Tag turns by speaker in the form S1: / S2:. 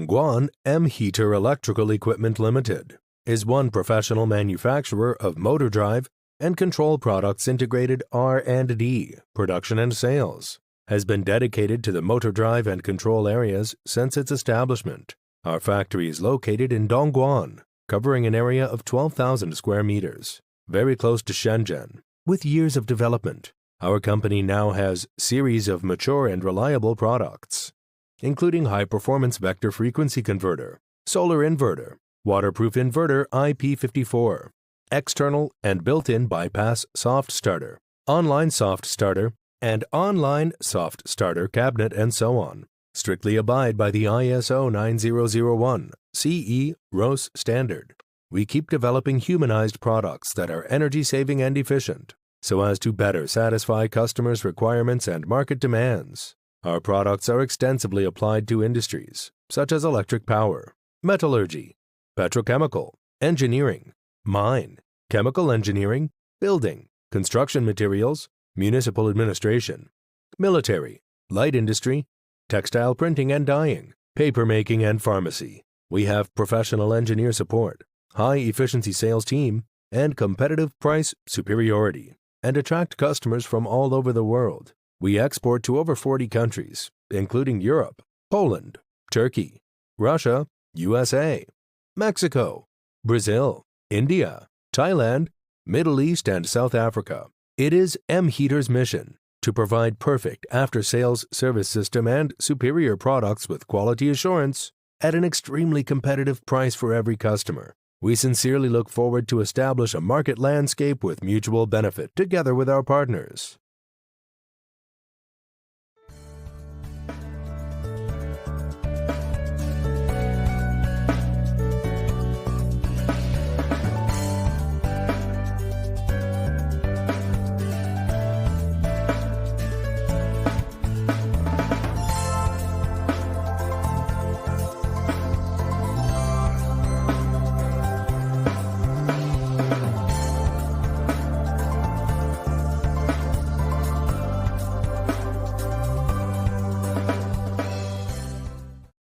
S1: Dongguan Emheater Electrical Equipment Limited is one professional manufacturer of motor drive and control products integrated R&D, production and sales, has been dedicated to the motor drive and control areas since its establishment. Our factory is located in Dongguan, covering an area of 12,000 square meters, very close to Shenzhen. With years of development, our company now has series of mature and reliable products, including high-performance vector frequency converter, solar inverter, waterproof inverter IP54, external and built-in bypass soft starter, online soft starter, and online soft starter cabinet, and so on. Strictly abide by the ISO 9001 CE ROS standard. We keep developing humanized products that are energy-saving and efficient, so as to better satisfy customers' requirements and market demands. Our products are extensively applied to industries such as electric power, metallurgy, petrochemical, engineering, mine, chemical engineering, building, construction materials, municipal administration, military, light industry, textile printing and dyeing, paper making, and pharmacy. We have professional engineer support, high-efficiency sales team, and competitive price superiority, and attract customers from all over the world. We export to over 40 countries, including Europe, Poland, Turkey, Russia, USA, Mexico, Brazil, India, Thailand, Middle East, and South Africa. It is Emheater's mission to provide perfect after-sales service system and superior products with quality assurance at an extremely competitive price for every customer. We sincerely look forward to establish a market landscape with mutual benefit together with our partners.